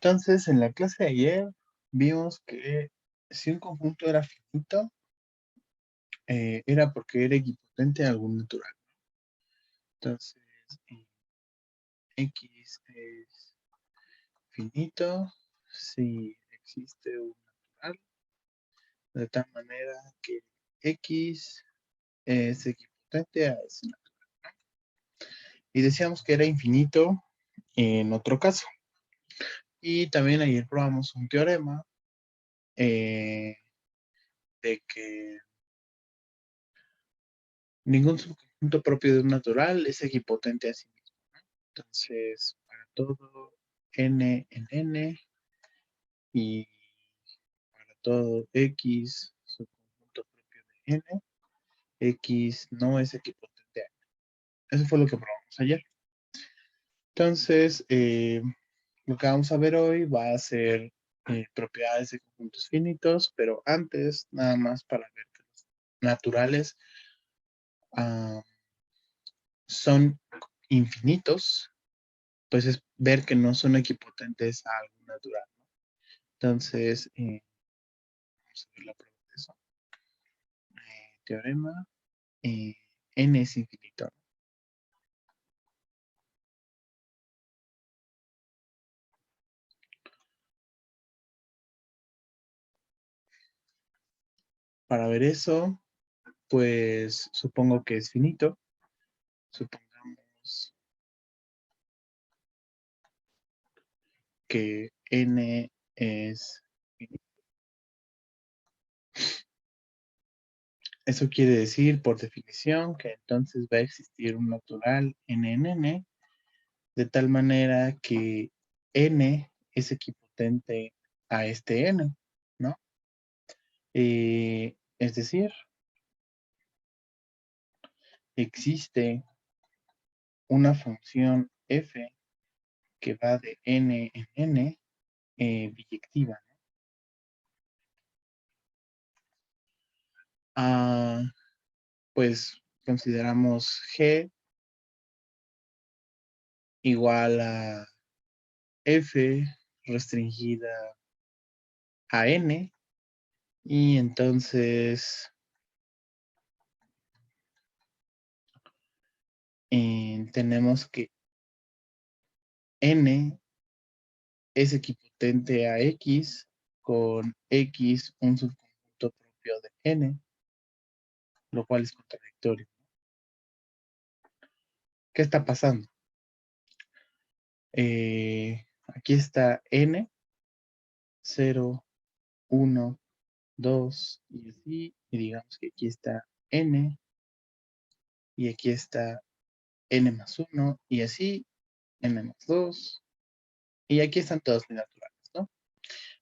Entonces, en la clase de ayer vimos que si un conjunto era finito, era porque era equipotente a algún natural. Entonces, eh, X es finito si existe un natural, de tal manera que X es equipotente a ese natural. Y decíamos que era infinito en otro caso. Y también ayer probamos un teorema de que ningún subconjunto propio de un natural es equipotente a sí mismo. Entonces, para todo n en n y para todo x subconjunto propio de n, x no es equipotente a n. Eso fue lo que probamos ayer. Entonces, lo que vamos a ver hoy va a ser propiedades de conjuntos finitos, pero antes, nada más para ver que los naturales son infinitos, pues es ver que no son equipotentes a algo natural, ¿no? Entonces, vamos a ver la prueba de eso. Teorema, n es infinito. Para ver eso, pues supongo que es finito. Supongamos que n es finito. Eso quiere decir, por definición, que entonces va a existir un natural n en n, de tal manera que n es equipotente a este n, ¿no? Es decir, existe una función f que va de n en n biyectiva, ¿no? Pues consideramos g igual a f restringida a n, y entonces tenemos que n es equipotente a x con x un subconjunto propio de n, lo cual es contradictorio. ¿Qué está pasando? Aquí está n, 0, 1, 2 y así, y digamos que aquí está n, y aquí está n más 1, y así, n más 2, y aquí están todos mis naturales, ¿no?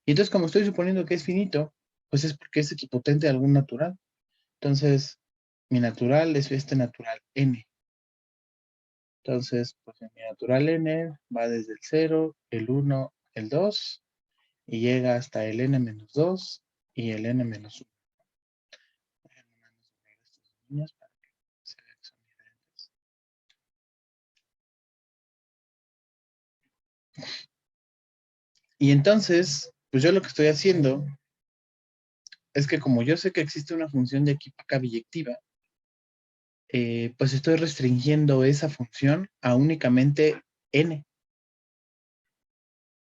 Y entonces, como estoy suponiendo que es finito, pues es porque es equipotente a algún natural. Entonces, mi natural es este natural n. Entonces, pues mi natural n va desde el 0, el 1, el 2, y llega hasta el n menos 2 y el n menos 1. Y entonces, pues yo lo que estoy haciendo es que como yo sé que existe una función de aquí para acá biyectiva, pues estoy restringiendo esa función a únicamente n.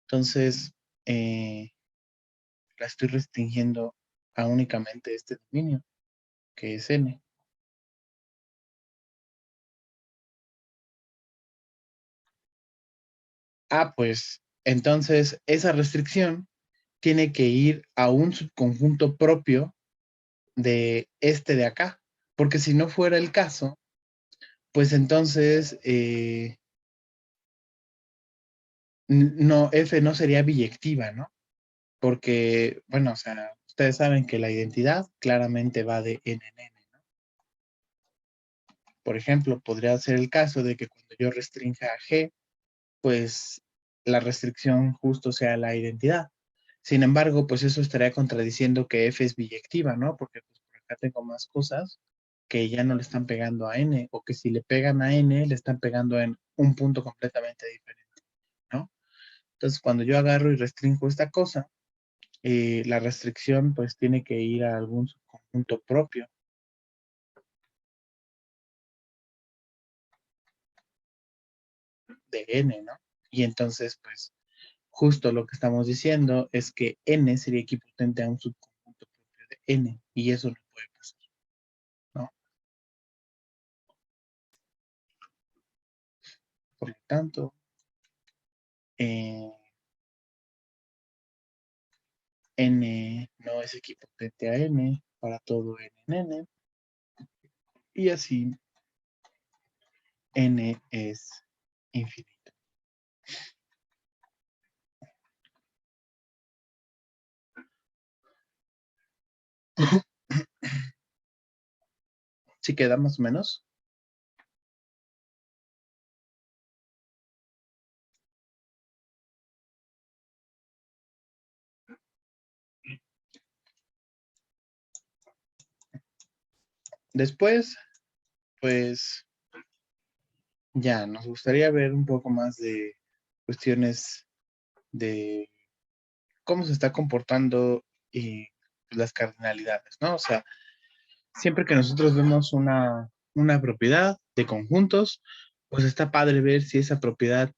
Entonces, la estoy restringiendo a únicamente este dominio, que es n. Pues entonces esa restricción tiene que ir a un subconjunto propio de este de acá, porque si no fuera el caso, pues entonces no, f no sería biyectiva, ¿no? Porque, bueno, o sea, ustedes saben que la identidad claramente va de n en n, ¿no? Por ejemplo, podría ser el caso de que cuando yo restrinja a g, pues la restricción justo sea la identidad. Sin embargo, pues eso estaría contradiciendo que f es biyectiva, ¿no? Porque pues, por acá tengo más cosas que ya no le están pegando a n, o que si le pegan a n, le están pegando en un punto completamente diferente, ¿no? Entonces, cuando yo agarro y restringo esta cosa, la restricción pues tiene que ir a algún subconjunto propio de n, ¿no? Y entonces, pues, justo lo que estamos diciendo es que n sería equipotente a un subconjunto propio de n, y eso no puede pasar, ¿no? Por lo tanto, n no es equipotente a n para todo n en n, y así n es infinito. ¿Sí queda más o menos? Después, pues, ya, nos gustaría ver un poco más de cuestiones de cómo se está comportando y las cardinalidades, ¿no? O sea, siempre que nosotros vemos una propiedad de conjuntos, pues está padre ver si esa propiedad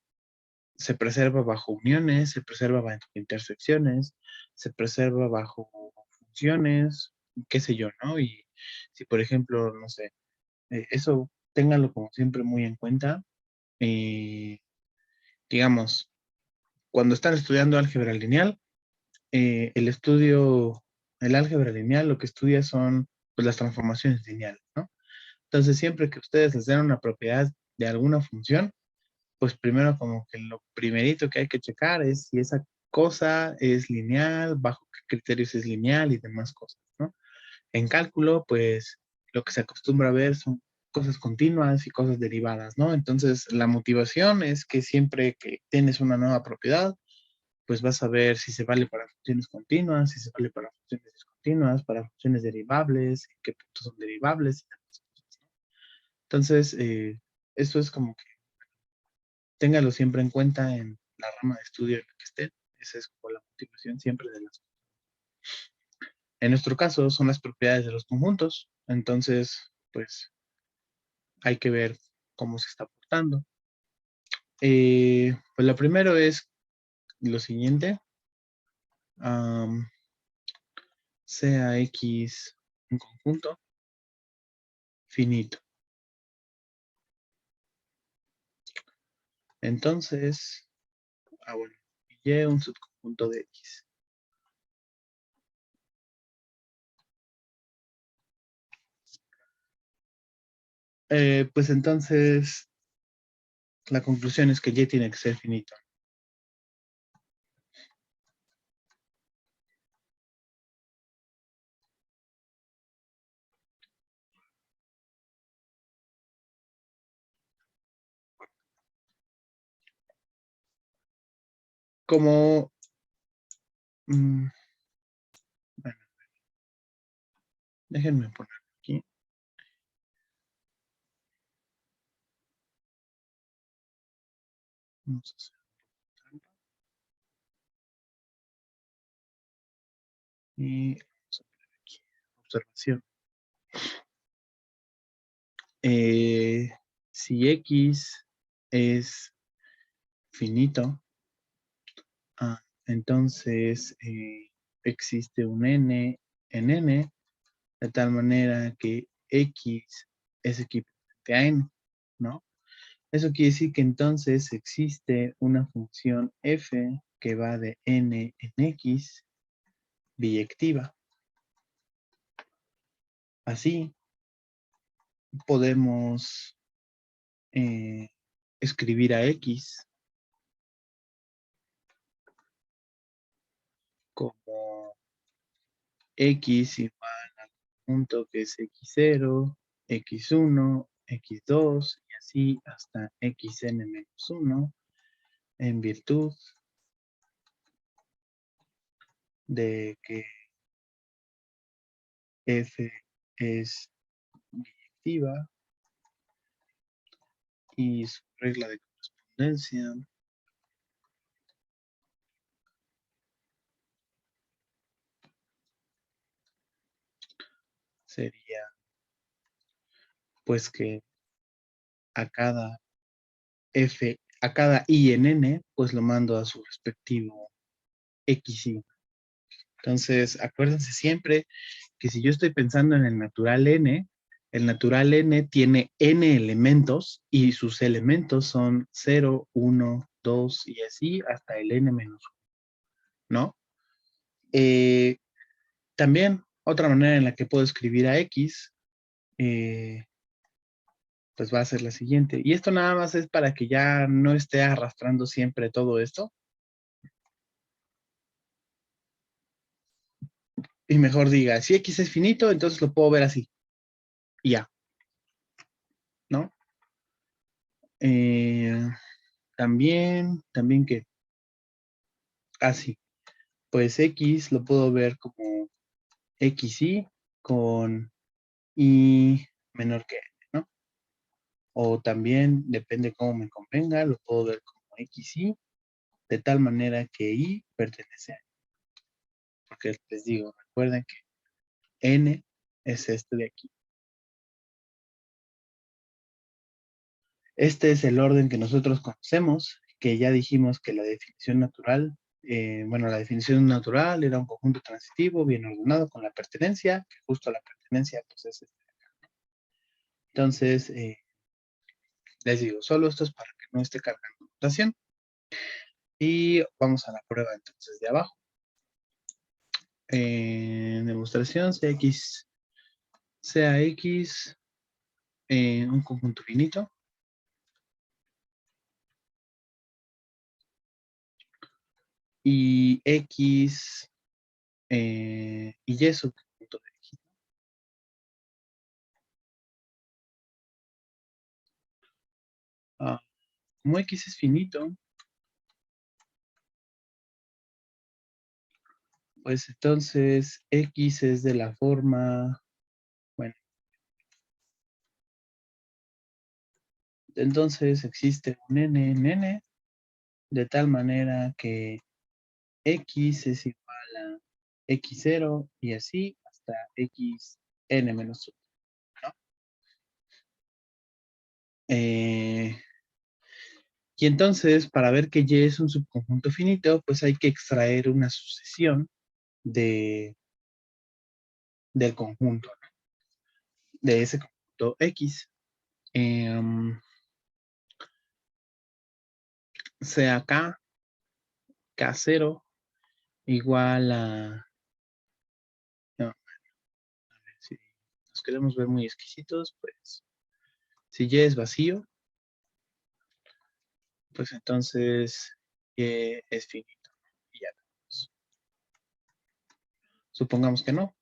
se preserva bajo uniones, se preserva bajo intersecciones, se preserva bajo funciones, qué sé yo, ¿no? Y si, por ejemplo, no sé, eso ténganlo como siempre muy en cuenta. Eh, digamos, cuando están estudiando álgebra lineal, el álgebra lineal lo que estudia son pues, las transformaciones lineales, ¿no? Entonces, siempre que ustedes les den una propiedad de alguna función, pues primero como que lo primerito que hay que checar es si esa cosa es lineal, bajo qué criterios es lineal y demás cosas, ¿no? En cálculo, pues lo que se acostumbra a ver son cosas continuas y cosas derivadas, ¿no? Entonces, la motivación es que siempre que tienes una nueva propiedad, pues vas a ver si se vale para funciones continuas, si se vale para funciones discontinuas, para funciones derivables, en qué puntos son derivables. Entonces, eso es como que téngalo siempre en cuenta en la rama de estudio en la que esté. Esa es como la motivación siempre de las cosas. En nuestro caso son las propiedades de los conjuntos, entonces, pues hay que ver cómo se está portando. Pues lo primero es lo siguiente. Sea X un conjunto finito. Entonces, bueno, Y un subconjunto de X. Pues entonces, la conclusión es que Y tiene que ser finito. Como, bueno, déjenme poner aquí. Vamos a hacer trampa. Y vamos a poner aquí observación. Si X es finito, entonces existe un N en N, de tal manera que X es equivalente a N, ¿no? Eso quiere decir que entonces existe una función f que va de N en X biyectiva. Así podemos escribir a X como X igual al conjunto que es X0, X1, X2 y así hasta Xn-1 en virtud de que f es biyectiva y su regla de correspondencia sería pues que a cada f, a cada i en n, pues lo mando a su respectivo x, y. Entonces, acuérdense siempre que si yo estoy pensando en el natural n tiene n elementos y sus elementos son 0, 1, 2 y así hasta el n menos 1, ¿no? También otra manera en la que puedo escribir a x, pues va a ser la siguiente. Y esto nada más es para que ya no esté arrastrando siempre todo esto. Y mejor diga, si x es finito, entonces lo puedo ver así. Y ya, ¿no? También que así, pues x lo puedo ver como xy con y menor que n, ¿no? O también, depende cómo me convenga, lo puedo ver como xy, de tal manera que y pertenece a n. Porque les digo, recuerden que n es este de aquí. Este es el orden que nosotros conocemos, que ya dijimos que la definición natural, la definición natural era un conjunto transitivo bien ordenado con la pertenencia, que justo la pertenencia pues es este. Entonces, les digo, solo esto es para que no esté cargando notación. Y vamos a la prueba entonces de abajo. Demostración CX, sea X un conjunto finito. Y X y Y es un conjunto de X. Como X es finito, pues entonces X es de la forma, bueno, entonces existe un n en n, de tal manera que X es igual a X0 y así hasta Xn menos 1, ¿no? Y entonces, para ver que Y es un subconjunto finito, pues hay que extraer una sucesión del conjunto, ¿no? De ese conjunto X. Sea K0 igual a... No, a ver, si nos queremos ver muy exquisitos, pues si Y es vacío, pues entonces Y es finito. Y ya tenemos. Supongamos que no.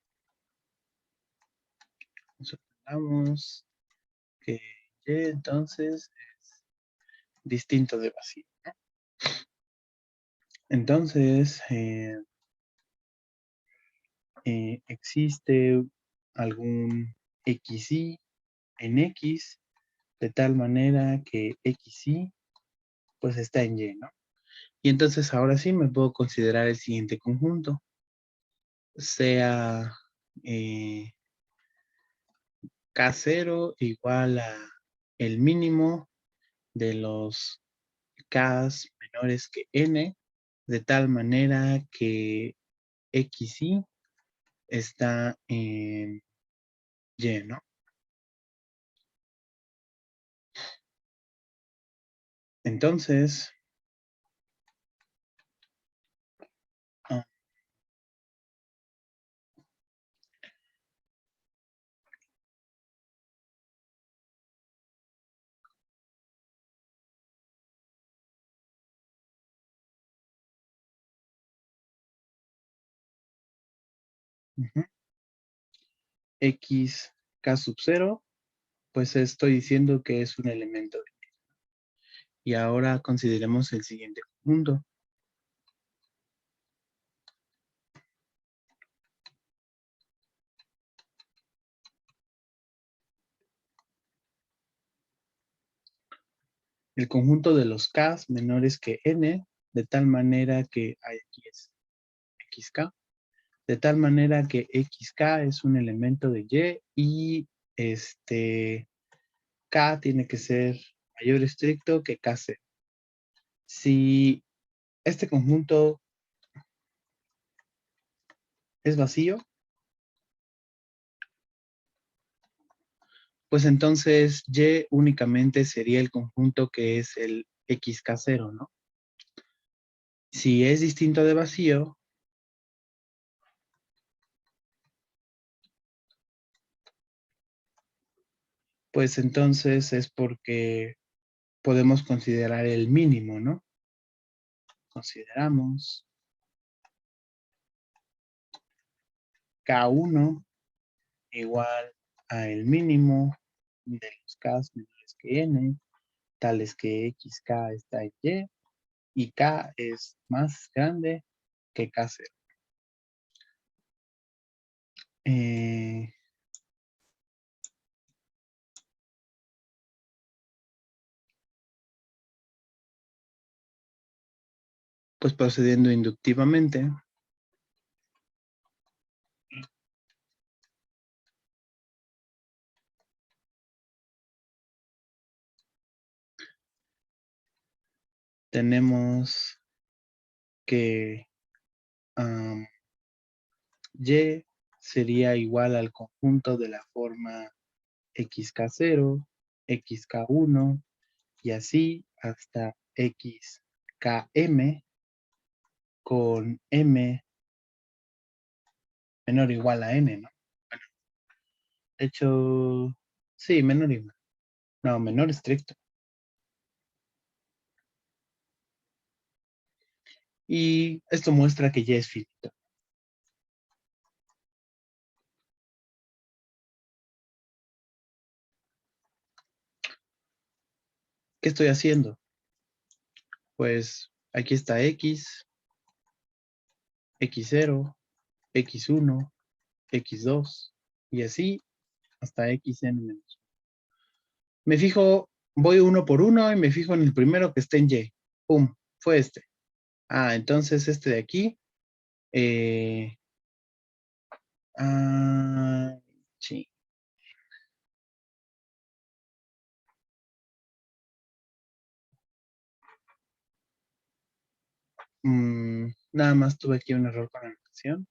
Supongamos que Y entonces es distinto de vacío, ¿no? Entonces, existe algún XY en X de tal manera que XY pues está en Y, ¿no? Y entonces ahora sí me puedo considerar el siguiente conjunto, sea K0 igual a el mínimo de los Ks menores que N, de tal manera que XY está en Y, ¿no? Entonces, ah, ujú, X K sub 0, pues estoy diciendo que es un elemento. Y ahora consideremos el siguiente conjunto. El conjunto de los K menores que N, de tal manera que aquí es XK, de tal manera que XK es un elemento de Y y K tiene que ser mayor estricto que KC. Si este conjunto es vacío, pues entonces Y únicamente sería el conjunto que es el XK0, ¿no? Si es distinto de vacío, pues entonces es porque podemos considerar el mínimo, ¿no? Consideramos K1 igual a el mínimo de los K menores que N, tales que XK está en y K es más grande que K0. Pues procediendo inductivamente, tenemos que Y sería igual al conjunto de la forma XK0, XK1 y así hasta XKM con M menor o igual a N, ¿no? Bueno, de hecho, sí, menor igual. No, menor estricto. Y esto muestra que Y es finito. ¿Qué estoy haciendo? Pues aquí está X, X0, X1, X2 y así hasta Xn-. Me fijo, voy uno por uno y me fijo en el primero que esté en Y. ¡Pum! Fue este. Ah, entonces este de aquí. Eh, ah, sí. Nada más tuve aquí un error con la notación.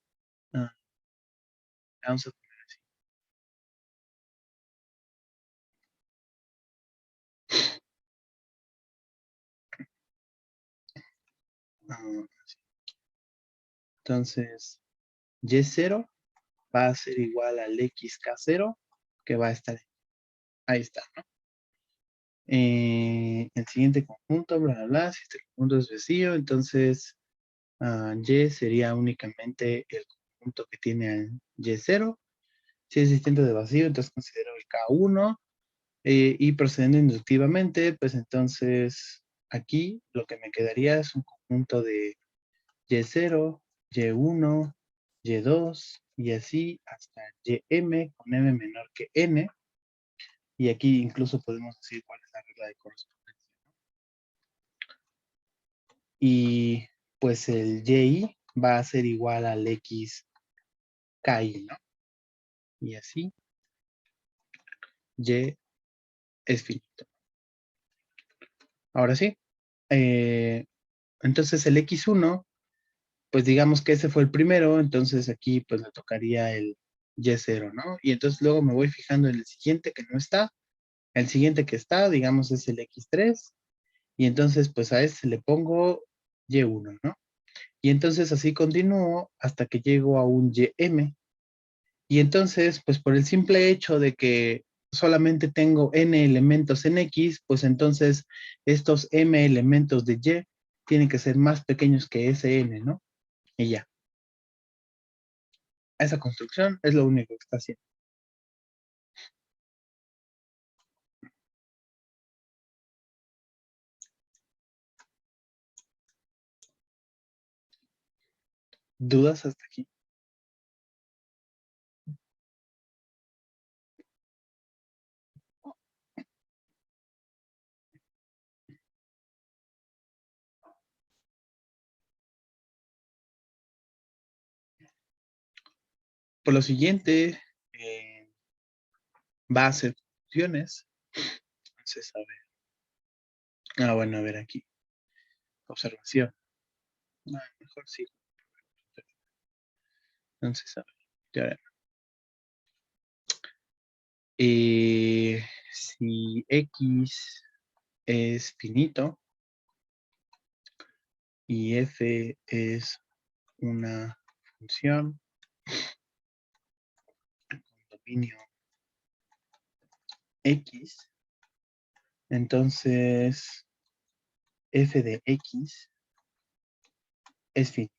Ah, vamos a poner así. Ah, entonces, Y0 va a ser igual al XK0 que va a estar ahí está, ¿no? El siguiente conjunto, bla, bla, bla, si este conjunto es vacío, entonces Y sería únicamente el conjunto que tiene al Y0. Si es distinto de vacío, entonces considero el K1 y procediendo inductivamente, pues entonces aquí lo que me quedaría es un conjunto de Y0, Y1, Y2 y así hasta Ym con M menor que N. Y aquí incluso podemos decir cuál es la regla de correspondencia. Y pues el Y va a ser igual al XKI, ¿no? Y así Y es finito. Ahora sí. Entonces el X1, pues digamos que ese fue el primero, entonces aquí pues le tocaría el Y0, ¿no? Y entonces luego me voy fijando en el siguiente que no está. El siguiente que está, digamos, es el X3. Y entonces pues a ese le pongo Y1, ¿no? Y entonces así continúo hasta que llego a un YM. Y entonces, pues por el simple hecho de que solamente tengo n elementos en X, pues entonces estos m elementos de Y tienen que ser más pequeños que ese n, ¿no? Y ya. Esa construcción es lo único que está haciendo. ¿Dudas hasta aquí? por lo siguiente, va a ser funciones. Entonces, a ver. Bueno, a ver aquí. Observación. Mejor sí. Entonces, a ver. Si X es finito y F es una función con dominio X, entonces F de X es finito.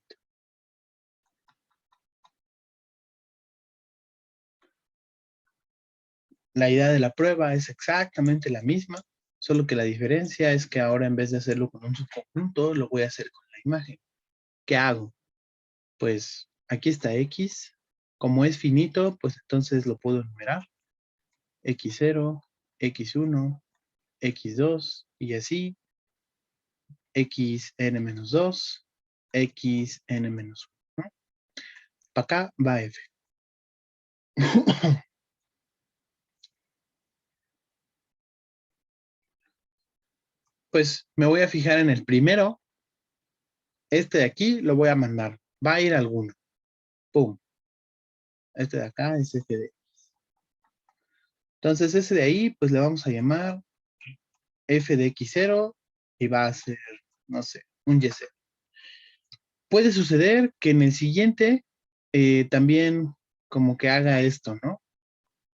La idea de la prueba es exactamente la misma, solo que la diferencia es que ahora en vez de hacerlo con un subconjunto, lo voy a hacer con la imagen. ¿Qué hago? Pues aquí está X. Como es finito, pues entonces lo puedo enumerar. X0, X1, X2 y así. Xn-2, Xn-1. ¿No? Para acá va F. Pues me voy a fijar en el primero. Este de aquí lo voy a mandar. Va a ir alguno. Pum. Este de acá es F de. Entonces ese de ahí, pues le vamos a llamar F de X0 y va a ser, no sé, un Y0. Puede suceder que en el siguiente también como que haga esto, ¿no?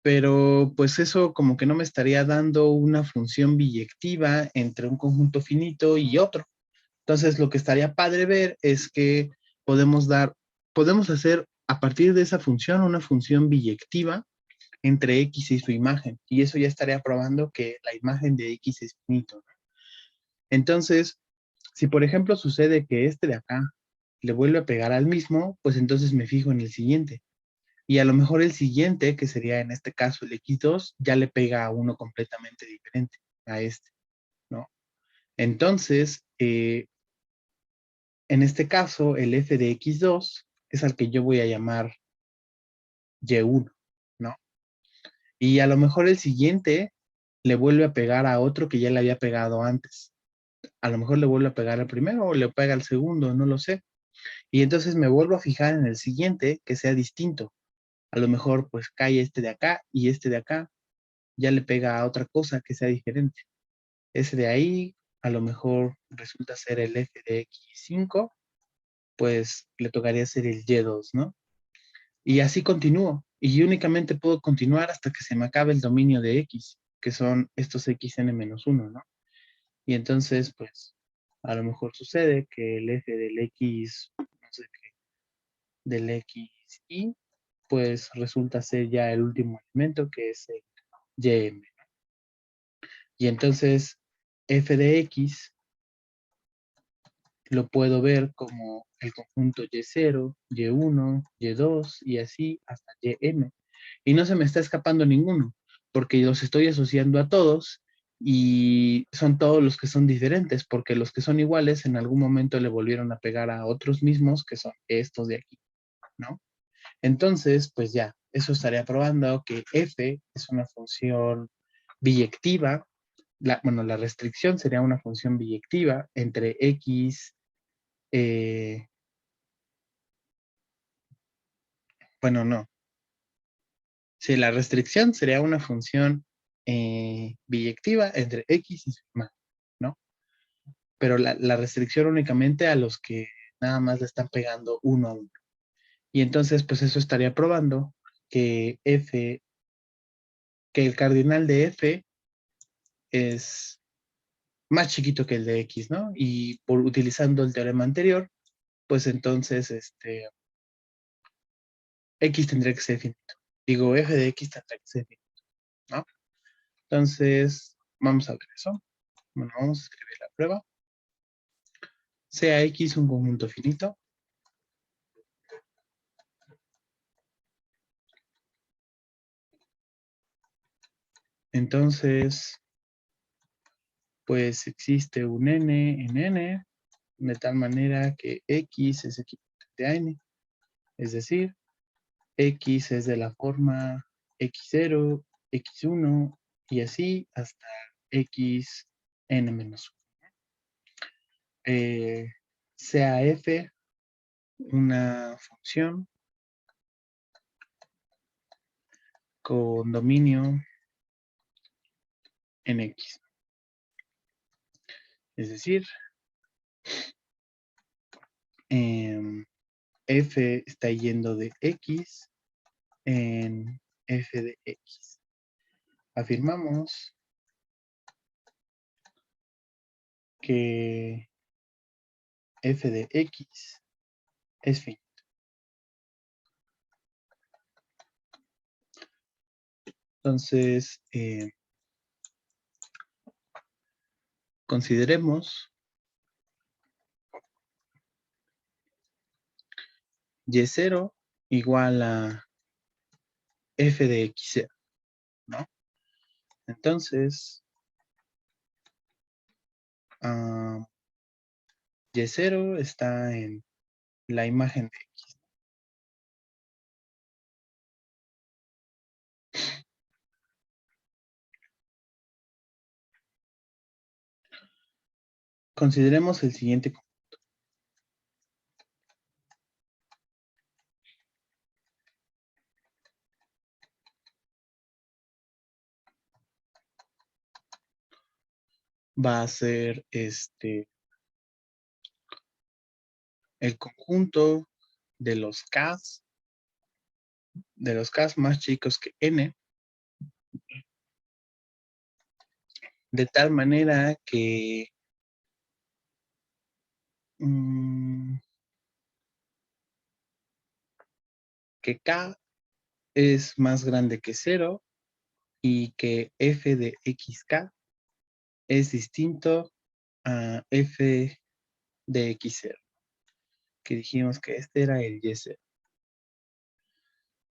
Pero pues eso como que no me estaría dando una función biyectiva entre un conjunto finito y otro. Entonces lo que estaría padre ver es que podemos hacer a partir de esa función una función biyectiva entre X y su imagen. Y eso ya estaría probando que la imagen de X es finito, ¿no? Entonces, si por ejemplo sucede que este de acá le vuelve a pegar al mismo, pues entonces me fijo en el siguiente. Y a lo mejor el siguiente, que sería en este caso el X2, ya le pega a uno completamente diferente, a este, ¿no? Entonces, en este caso, el F de X2 es al que yo voy a llamar Y1, ¿no? Y a lo mejor el siguiente le vuelve a pegar a otro que ya le había pegado antes. A lo mejor le vuelve a pegar al primero o le pega al segundo, no lo sé. Y entonces me vuelvo a fijar en el siguiente que sea distinto. A lo mejor pues cae este de acá y este de acá ya le pega a otra cosa que sea diferente. Ese de ahí a lo mejor resulta ser el F de X5, pues le tocaría ser el Y2, ¿no? Y así continúo. Y únicamente puedo continuar hasta que se me acabe el dominio de X, que son estos Xn-1, ¿no? Y entonces, pues, a lo mejor sucede que el F del X, no sé qué, del XY, pues resulta ser ya el último elemento que es el YM. Y entonces, F de X lo puedo ver como el conjunto Y0, Y1, Y2 y así hasta Ym. Y no se me está escapando ninguno, porque los estoy asociando a todos y son todos los que son diferentes, porque los que son iguales en algún momento le volvieron a pegar a otros mismos, que son estos de aquí, ¿no? Entonces, pues ya, eso estaría probando que f es una función biyectiva. Bueno, la restricción sería una función biyectiva entre x, bueno, no. Sí, la restricción sería una función biyectiva entre x y su imagen, ¿no? Pero la restricción únicamente a los que nada más le están pegando uno a uno. Y entonces, pues eso estaría probando que f, que el cardinal de f es más chiquito que el de x, ¿no? Y por utilizando el teorema anterior, pues entonces x tendría que ser finito. Digo, f de x tendría que ser finito, ¿no? Entonces, vamos a ver eso. Bueno, vamos a escribir la prueba. Sea X un conjunto finito. Entonces, pues existe un n en n, de tal manera que X es equivalente a n. Es decir, X es de la forma X0, X1 y así hasta Xn-1. Sea f una función con dominio en X. Es decir, f está yendo de X en f de X. Afirmamos que f de X es finito. Entonces, consideremos Y0 igual a f de X0, ¿no? Entonces, Y0 está en la imagen de X. Consideremos el siguiente conjunto. Va a ser el conjunto de los Ks más chicos que n, de tal manera que K es más grande que 0 y que f de xk es distinto a f de x0, que dijimos que este era el y0.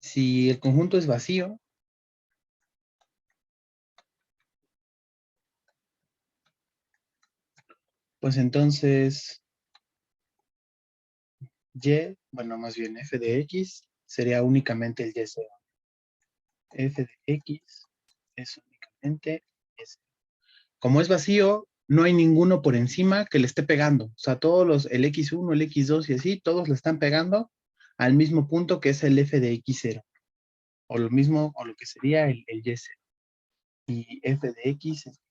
Si el conjunto es vacío, pues entonces bueno, más bien f de x sería únicamente el y0. F de x es únicamente S. Como es vacío, no hay ninguno por encima que le esté pegando. O sea, todos el x1, el x2 y así, todos le están pegando al mismo punto que es el f de x0. O lo mismo, o lo que sería el y0. Y f de x es...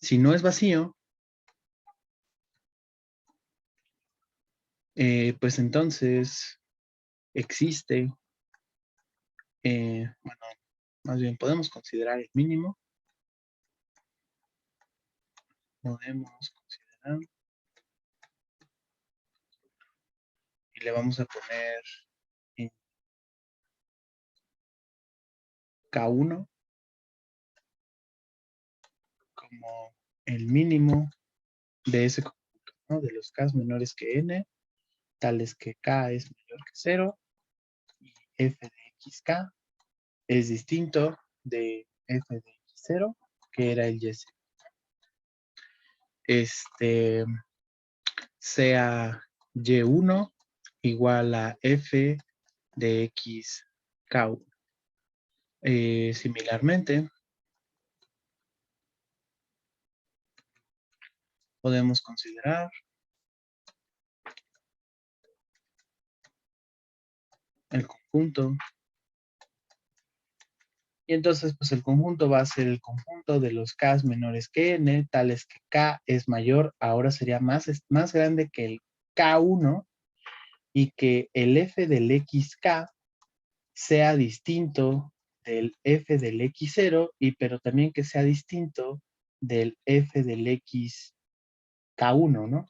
Si no es vacío, pues entonces existe, bueno, más bien podemos considerar el mínimo. Podemos considerar. Y le vamos a poner K1 como el mínimo de ese conjunto, ¿no? De los K menores que N, tales que K es mayor que 0 y f de xk es distinto de f de x0, que era el y0. Sea y1 igual a f de xk1. Similarmente, podemos considerar el conjunto. Y entonces, pues el conjunto va a ser el conjunto de los K menores que N, tales que K es mayor, ahora sería más grande que el K1 y que el F del XK sea distinto del F del X0, pero también que sea distinto del F del XK1, ¿no?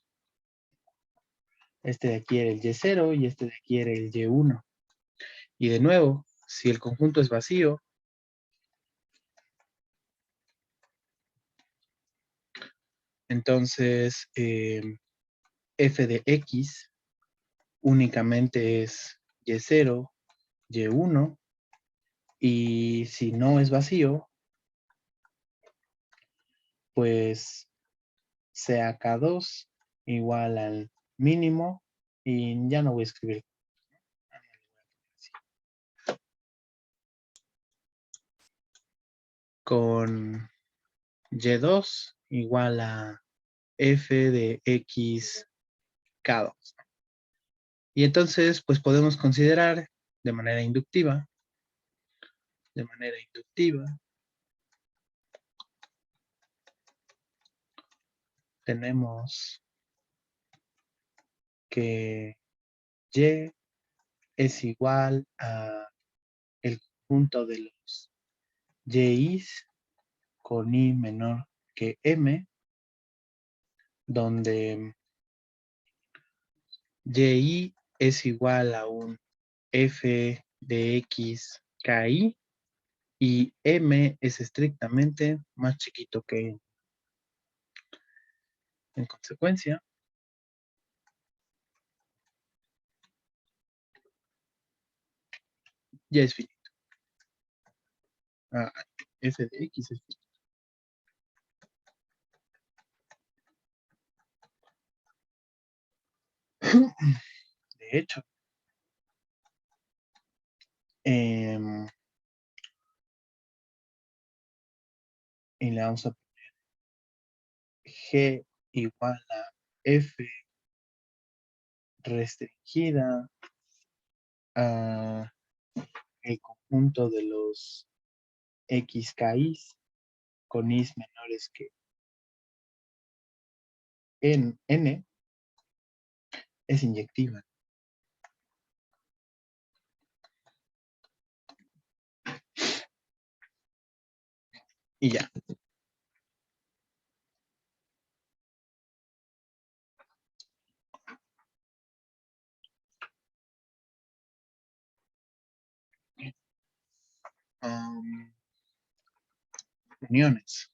Este de aquí era el Y0 y este de aquí era el Y1. Y de nuevo, si el conjunto es vacío, entonces f de x únicamente es y0, y1, y si no es vacío, pues sea k2 igual al mínimo y ya no voy a escribir. Con y2 igual a f de x k2. Y entonces, pues podemos considerar de manera inductiva, tenemos que y es igual a el conjunto de los yi's con i menor que m, donde y es igual a un f de x ki y m es estrictamente más chiquito que n. En consecuencia, ya es finito. F de x es finito. De hecho, y le vamos a poner g igual a f restringida a el conjunto de los xki's con i's menores que n es inyectiva. Y ya. Uniones.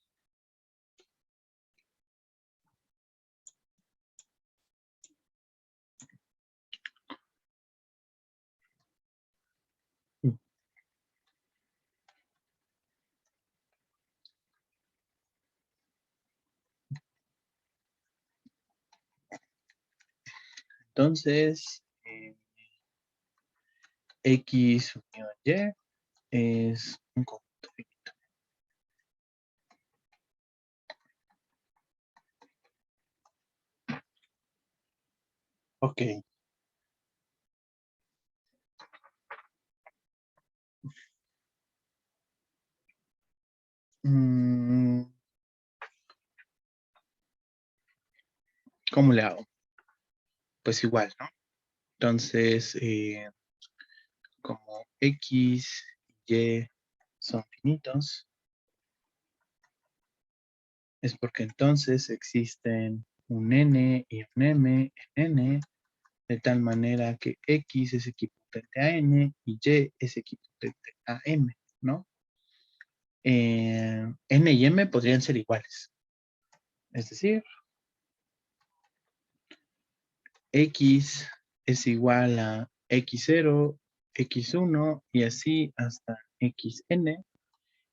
Entonces, x unión y es un conjunto finito. Ok. ¿Cómo le hago? Pues igual, ¿no? Entonces, como x y son finitos, es porque entonces existen un n y un m en n, de tal manera que x es equipotente a n y y es equipotente a m, ¿no? N y m podrían ser iguales. Es decir, x es igual a x0, x1 y así hasta xn.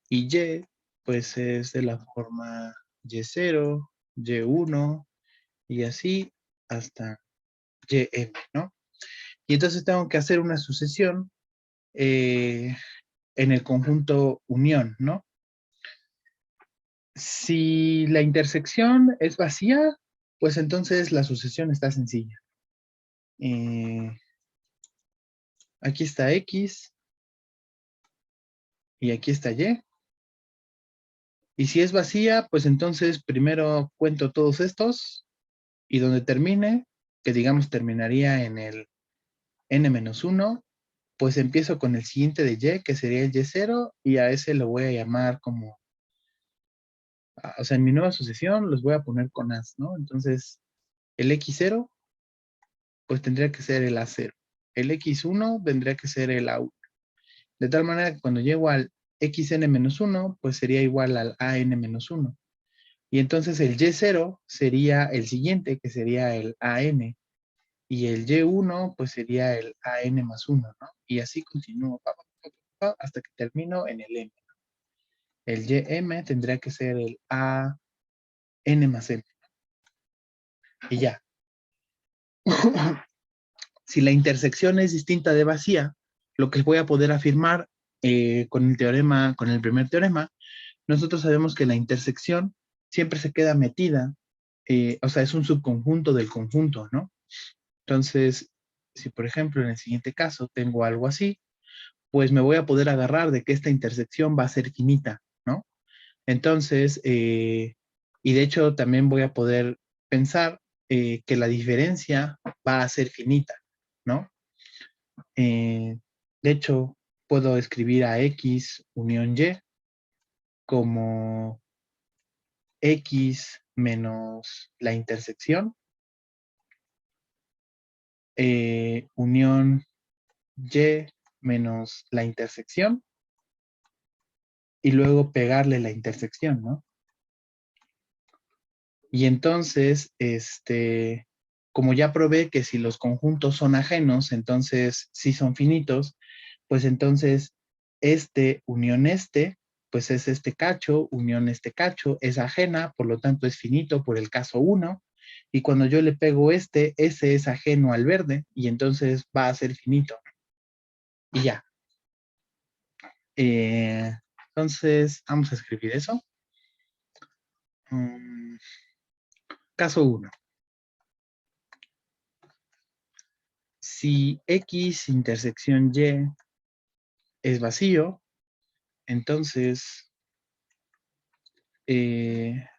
Y y, pues es de la forma y0, y1 y así hasta ym, ¿no? Y entonces tengo que hacer una sucesión en el conjunto unión, ¿no? Si la intersección es vacía, pues entonces la sucesión está sencilla. Aquí está X y aquí está Y. Y si es vacía, pues entonces primero cuento todos estos y donde termine, que digamos terminaría en el n-1, pues empiezo con el siguiente de Y, que sería el Y0, y a ese lo voy a llamar como, o sea, en mi nueva sucesión los voy a poner con as, ¿no? Entonces, el X0, pues tendría que ser el A0. El X1 tendría que ser el A1. De tal manera que cuando llego al xn-1, pues sería igual al an-1. Y entonces el Y0 sería el siguiente, que sería el an. Y el Y1, pues sería el an más 1, ¿no? Y así continúo hasta que termino en el m. El ym tendría que ser el an más m. Y ya. Si la intersección es distinta de vacía, lo que voy a poder afirmar con el teorema, con el primer teorema, nosotros sabemos que la intersección siempre se queda metida, o sea, es un subconjunto del conjunto, ¿no? Entonces, si por ejemplo en el siguiente caso tengo algo así, pues me voy a poder agarrar de que esta intersección va a ser finita, ¿no? Entonces, y de hecho también voy a poder pensar que la diferencia va a ser finita, ¿no? De hecho, puedo escribir a X unión Y como X menos la intersección, unión Y menos la intersección, y luego pegarle la intersección, ¿no? Y entonces, como ya probé que si los conjuntos son ajenos, entonces sí son finitos, pues entonces unión pues es este cacho, unión este cacho, es ajena, por lo tanto es finito por el caso 1, y cuando yo le pego ese es ajeno al verde, y entonces va a ser finito. Y ya. Eh, entonces, vamos a escribir eso. Um, caso 1. Si X intersección Y es vacío, entonces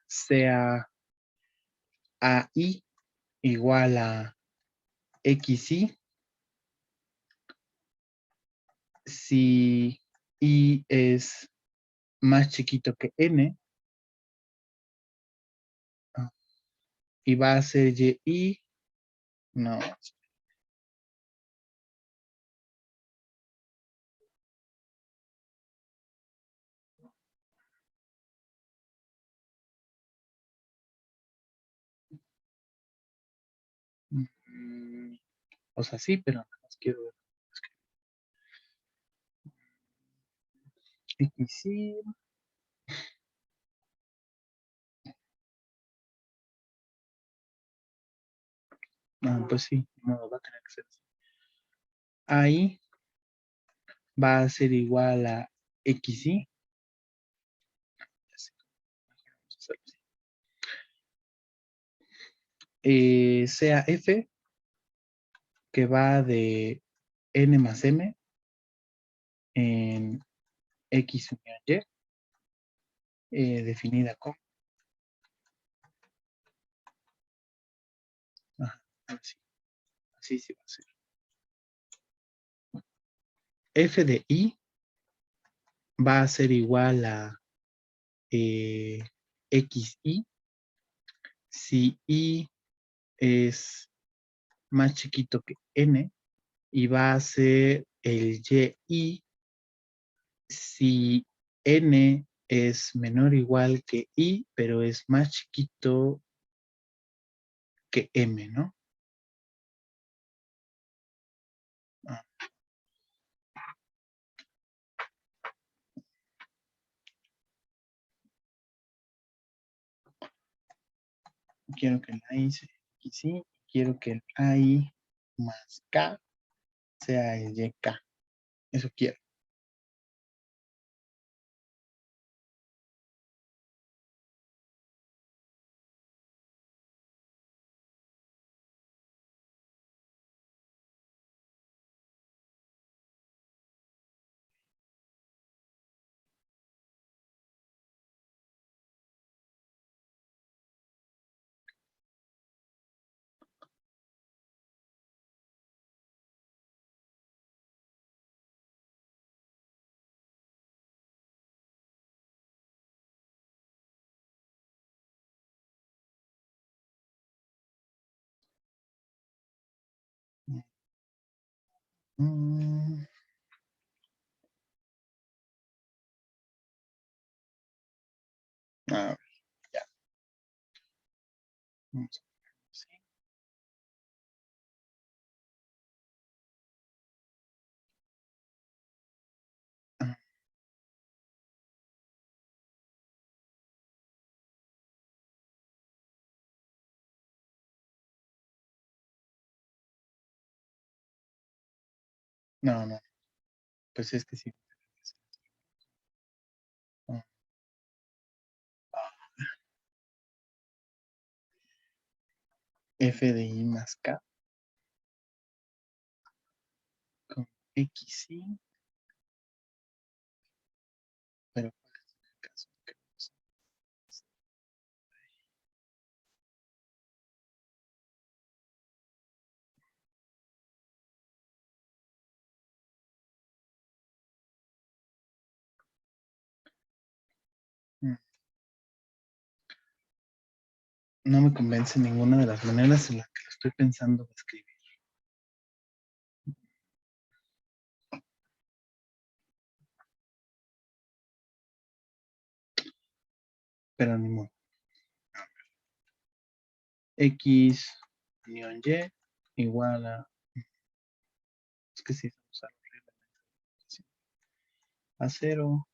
sea AI igual a XY, si Y es más chiquito que N, y va a ser YI, no, o sea, sí, pero nada más quiero ver. XY, pues sí, no, va a tener que ser así. AI va a ser igual a XY, sea F, que va de N más M en X unión Y, definida como, así, así sí va a ser. F de I va a ser igual a XI si I es más chiquito que N, y va a ser el YI si N es menor o igual que I, pero es más chiquito que M, ¿no? Ah, quiero que el AI sea XI, quiero que el AI más K sea el YK. Eso quiero. Mm, a ver, ya. Vamos a ver, sí. Ah, No, no. Pues es que sí. Ah, F de I más K con XY, pero ¿cuál es el caso? Que vamos a- No me convence ninguna de las maneras en las que lo estoy pensando escribir. Pero ni modo. X unión Y igual a... Es que sí, vamos a 0,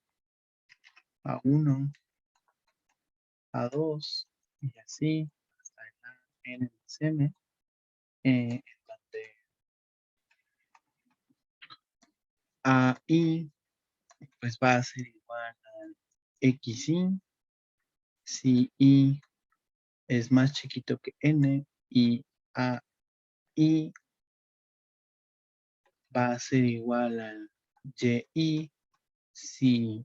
a 1, a 2 y así hasta la n más m, en donde a i pues va a ser igual a xi si i es más chiquito que n y a i va a ser igual al yi si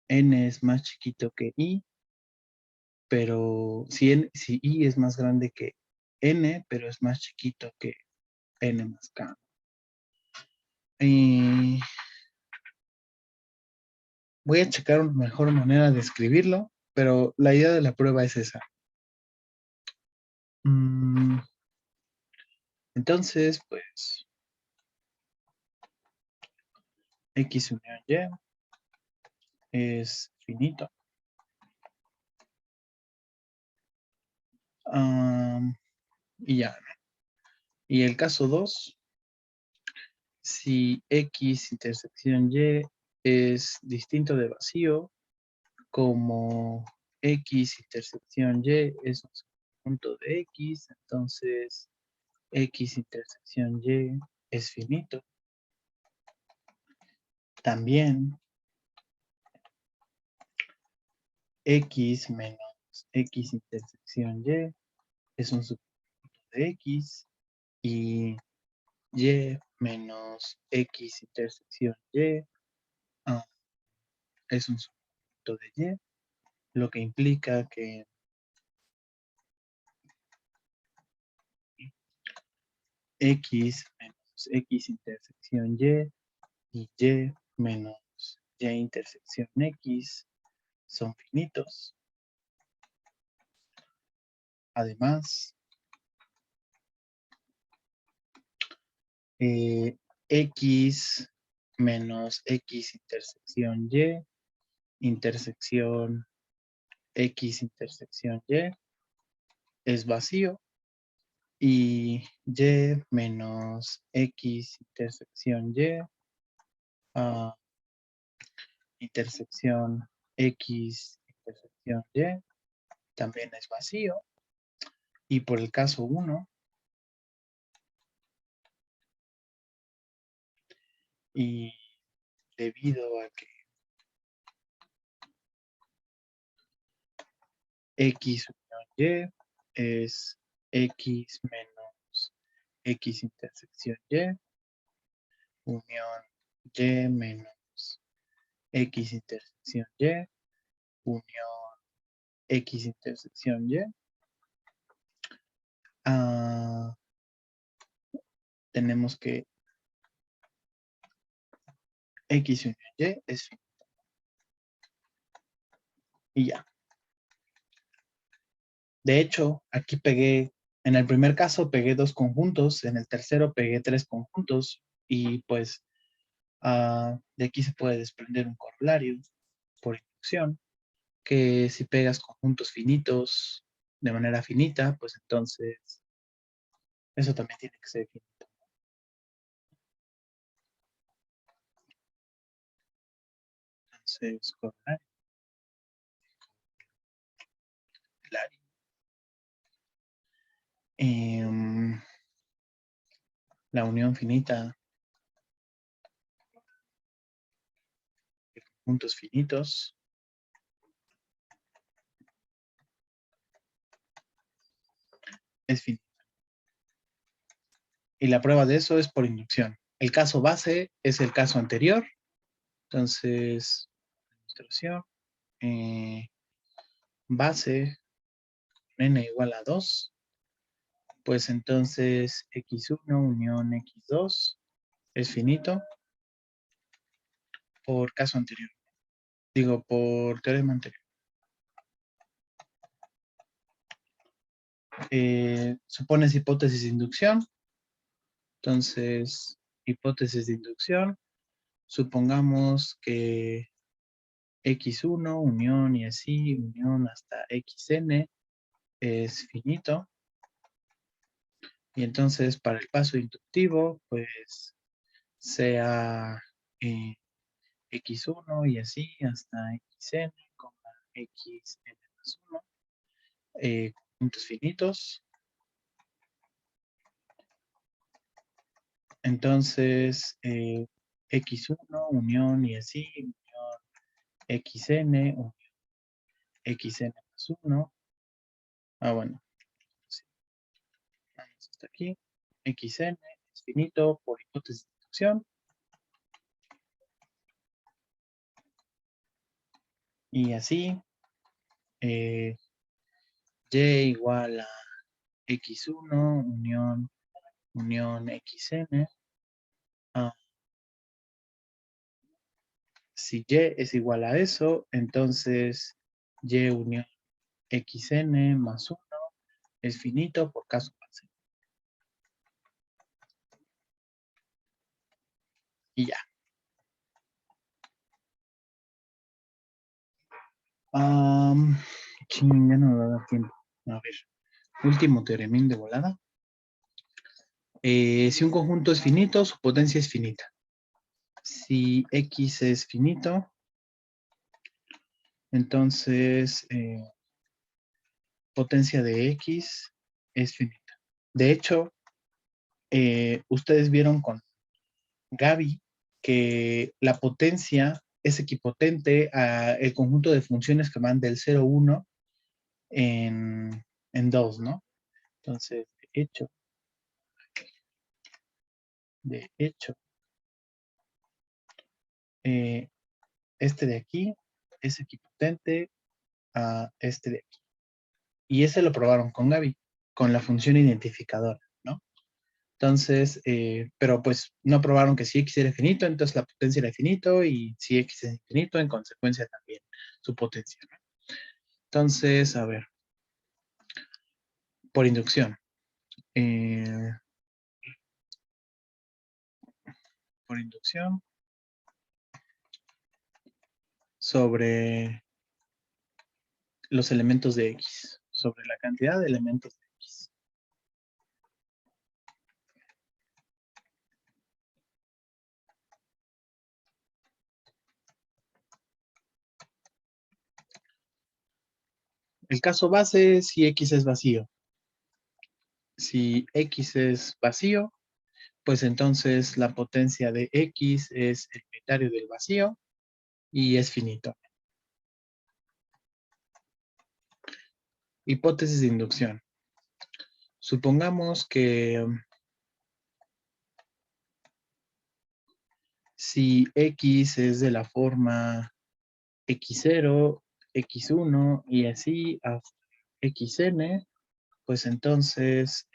n es más chiquito que i, pero si i es más grande que n, pero es más chiquito que n más k. Y voy a checar una mejor manera de escribirlo, pero la idea de la prueba es esa. Entonces, pues, x unión y es finito. Y ya, ¿no? Y el caso 2, si x intersección y es distinto de vacío, como x intersección y es un conjunto de x, entonces x intersección y es finito. También x menos x intersección y es un subconjunto de x y y menos x intersección y es un subconjunto de y, lo que implica que x menos x intersección y y menos y intersección x son finitos. Además, x menos x intersección intersección x intersección y es vacío y y menos x intersección y intersección x intersección y también es vacío. Y por el caso 1, y debido a que x unión y es x menos x intersección y, unión y menos x intersección y, unión x intersección y, tenemos que x unión y es finito. Y ya. De hecho, aquí pegué, en el primer caso pegué 2 conjuntos, en el tercero pegué 3 conjuntos y pues de aquí se puede desprender un corolario por inducción, que si pegas conjuntos finitos de manera finita, pues entonces eso también tiene que ser finito. Entonces, corolario. la unión finita de conjuntos finitos es finita. Y la prueba de eso es por inducción. El caso base es el caso anterior. Entonces, demostración, base n igual a 2, pues entonces x1 unión x2 es finito por caso anterior. Digo, por teorema anterior. Supones hipótesis de inducción. Entonces, hipótesis de inducción. Supongamos que x1 unión y así, unión hasta xn es finito. Y entonces para el paso inductivo, pues sea x1 y así hasta xn, xn más 1, conjuntos finitos. Entonces, x1, unión y así, unión xn, unión xn más 1. Bueno, sí. Vamos hasta aquí. Xn es finito por hipótesis de inducción. Y así, y igual a x1, unión xn. Si y es igual a eso, entonces y unión xn más 1 es finito por caso base. Y ya. Ya no me va a dar tiempo. A ver. Último teoremín de volada. Si un conjunto es finito, su potencia es finita. Si x es finito, entonces potencia de x es finita. De hecho, ustedes vieron con Gaby que la potencia es equipotente al conjunto de funciones que van del 0 a 1 en 2, ¿no? Entonces, de hecho, este de aquí es equipotente a este de aquí. Y ese lo probaron con Gaby, con la función identificadora, ¿no? Entonces, pero pues no probaron que si x era infinito, entonces la potencia era infinito, y si x es infinito, en consecuencia también su potencia, ¿no? Entonces, a ver, por inducción. Eh, por inducción sobre los elementos de X, sobre la cantidad de elementos de X. El caso base es si X es vacío. Si X es vacío, pues entonces la potencia de X es el unitario del vacío y es finito. Hipótesis de inducción. Supongamos que si X es de la forma X0, X1 y así hasta Xn, pues entonces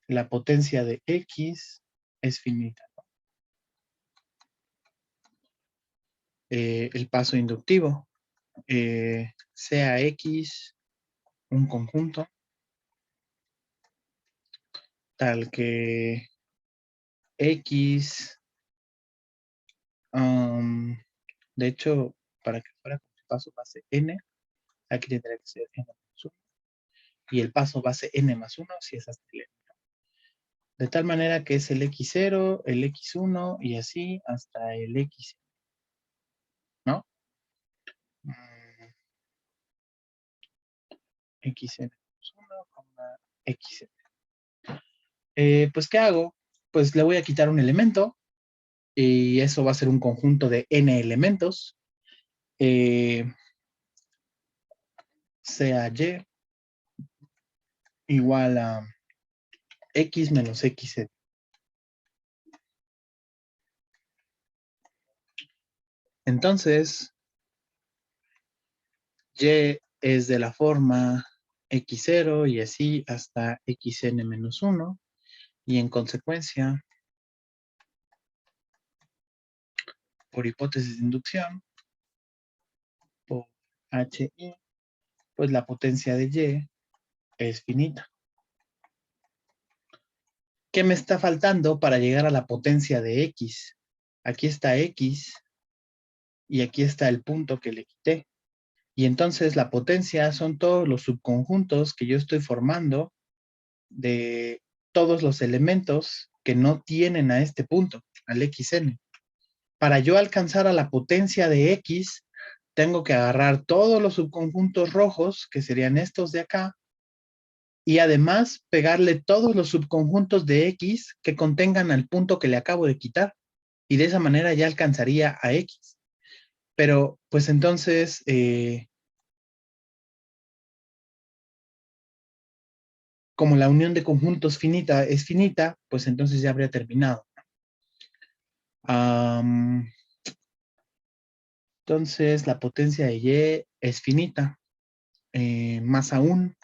la potencia de X es finita. El paso inductivo, sea X un conjunto tal que X, de hecho, para que fuera con el paso base n, aquí tendría que ser n más 1, y el paso base n más 1 si es hasta el n. De tal manera que es el X0, el X1 y así hasta el X, ¿no? Xn más 1, Xn. Pues, ¿qué hago? Pues le voy a quitar un elemento y eso va a ser un conjunto de n elementos, sea y igual a x menos xz. Entonces, y es de la forma x0 y así hasta xn menos 1, y en consecuencia, por hipótesis de inducción, por HI, pues la potencia de Y es finita. ¿Qué me está faltando para llegar a la potencia de X? Aquí está X y aquí está el punto que le quité. Y entonces la potencia son todos los subconjuntos que yo estoy formando de todos los elementos que no tienen a este punto, al xn. Para yo alcanzar a la potencia de X, tengo que agarrar todos los subconjuntos rojos, que serían estos de acá, y además pegarle todos los subconjuntos de X que contengan al punto que le acabo de quitar. Y de esa manera ya alcanzaría a X. Pero pues entonces, como la unión de conjuntos finita es finita, pues entonces ya habría terminado. Entonces la potencia de Y es finita. Más aún,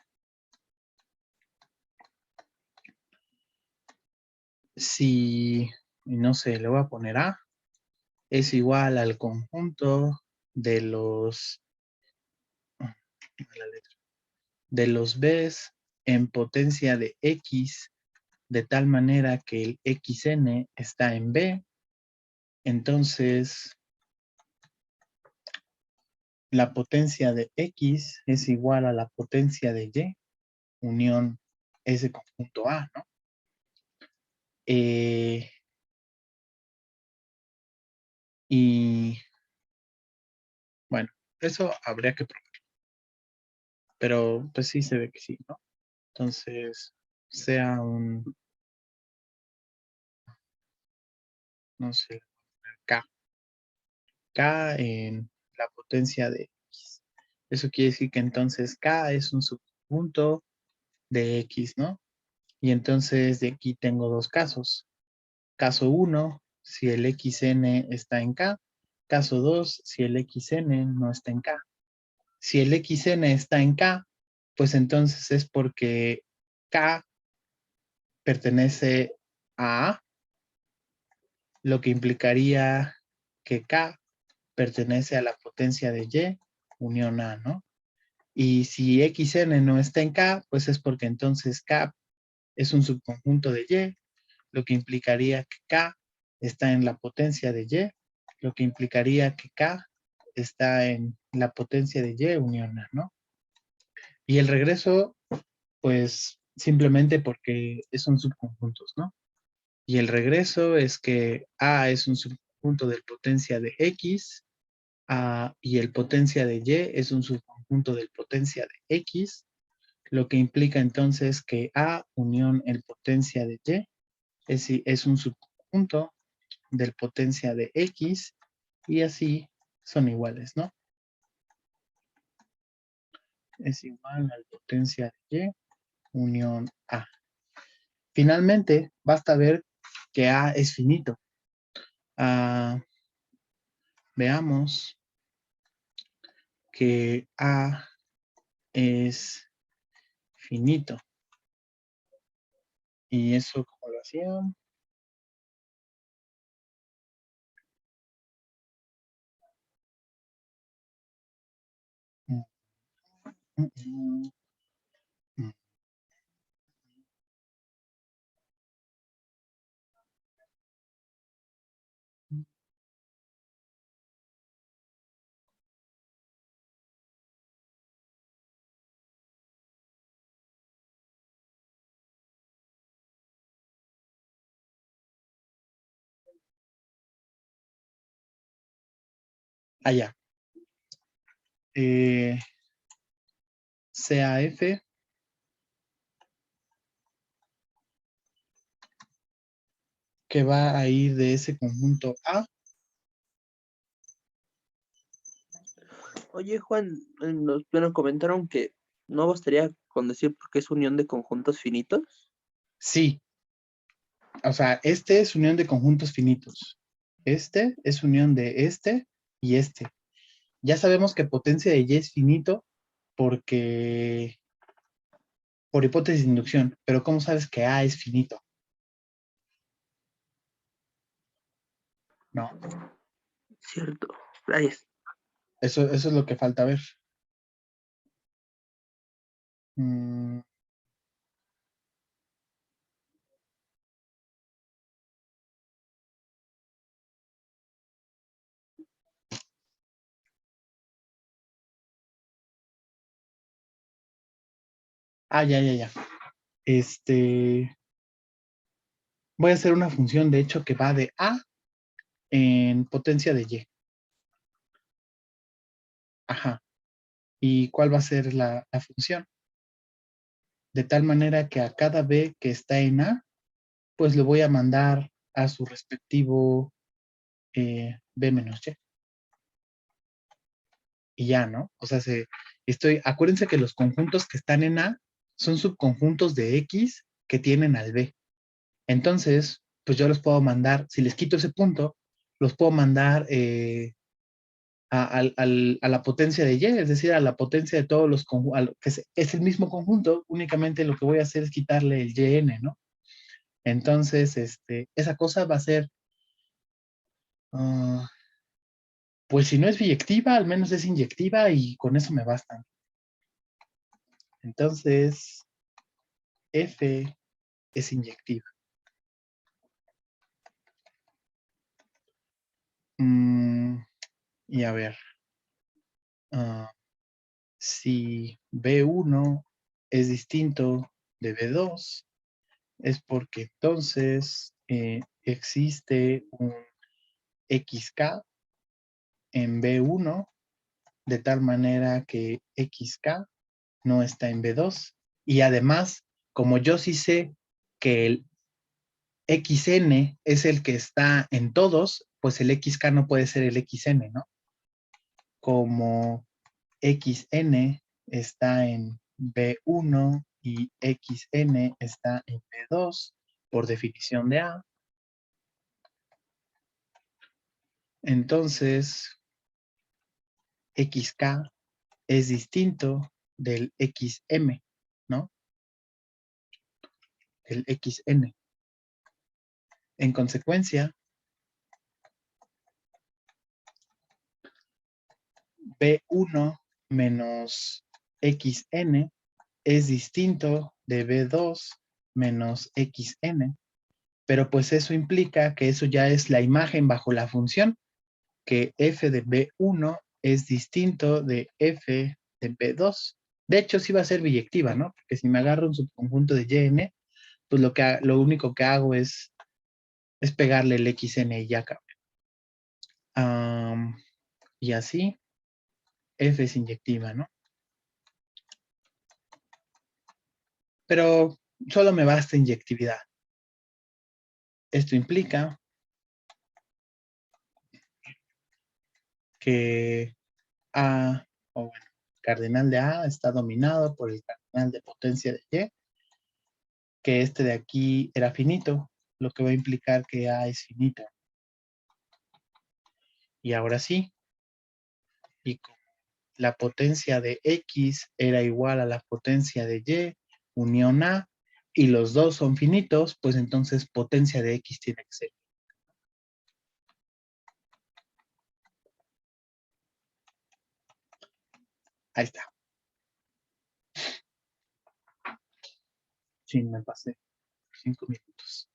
si, no sé, le voy a poner A, es igual al conjunto de los, de los B's en potencia de X, de tal manera que el xn está en B. Entonces, la potencia de X es igual a la potencia de Y, unión ese conjunto A, ¿no? Y bueno, eso habría que probar. Pero pues sí se ve que sí, ¿no? Entonces, sea un, no sé, K. K en la potencia de X. Eso quiere decir que entonces K es un subconjunto de X, ¿no? Y entonces de aquí tengo dos casos. Caso 1, si el xn está en K. Caso 2, si el xn no está en K. Si el xn está en K, pues entonces es porque K pertenece a A, lo que implicaría que K pertenece a la potencia de Y unión A, ¿no? Y si xn no está en K, pues es porque entonces K es un subconjunto de Y, lo que implicaría que K está en la potencia de Y, lo que implicaría que K está en la potencia de Y unión A, ¿no? Y el regreso, pues simplemente porque son subconjuntos, ¿no? Y el regreso es que A es un subconjunto del potencia de X, y el potencia de Y es un subconjunto del potencia de X, lo que implica entonces que A unión el potencia de Y es un subconjunto del potencia de X, y así son iguales, ¿no? Es igual al potencia de Y unión A. Finalmente, basta ver que A es finito. Veamos que A es finito. ¿Y eso cómo lo hacían? Allá. CAF que va a ir de ese conjunto A. Oye, Juan, bueno, comentaron que no bastaría con decir porque es unión de conjuntos finitos. Sí, o sea, este es unión de conjuntos finitos. Este es unión de este y este. Ya sabemos que potencia de Y es finito porque por hipótesis de inducción, pero ¿cómo sabes que A es finito? No, Cierto. Gracias. eso es lo que falta ver. Mm, ya. Voy a hacer una función, de hecho, que va de A en potencia de Y. Ajá. ¿Y cuál va a ser la función? De tal manera que a cada B que está en A, pues le voy a mandar a su respectivo B menos Y. Y ya, ¿no? O sea, acuérdense que los conjuntos que están en A son subconjuntos de X que tienen al B. Entonces, pues yo los puedo mandar, si les quito ese punto, los puedo mandar a la potencia de Y, es decir, a la potencia de todos los conjuntos, que es el mismo conjunto, únicamente lo que voy a hacer es quitarle el YN, ¿no? Entonces, esa cosa va a ser, ah, pues si no es biyectiva, al menos es inyectiva y con eso me basta. Entonces, F es inyectiva. Y a ver, ah, si B1 es distinto de B2, es porque entonces existe un XK en B1 de tal manera que XK no está en B2. Y además, como yo sí sé que el XN es el que está en todos, pues el XK no puede ser el XN, ¿no? Como XN está en B1 y XN está en B2 por definición de A. Entonces, XK es distinto del XM, ¿no? El XN. En consecuencia, B1 menos XN es distinto de B2 menos XN, pero pues eso implica que eso ya es la imagen bajo la función, que F de B1 es distinto de F de B2. De hecho, sí va a ser biyectiva, ¿no? Porque si me agarro un subconjunto de YN, pues lo único que hago es pegarle el XN y ya acá. Y así, F es inyectiva, ¿no? Pero solo me basta inyectividad. Esto implica que A, o bueno, cardinal de A está dominado por el cardinal de potencia de Y, que este de aquí era finito, lo que va a implicar que A es finito. Y ahora sí, y como la potencia de X era igual a la potencia de Y, unión A, y los dos son finitos, pues entonces potencia de X tiene que ser. Ahí está. Sí, me pasé 5 minutos.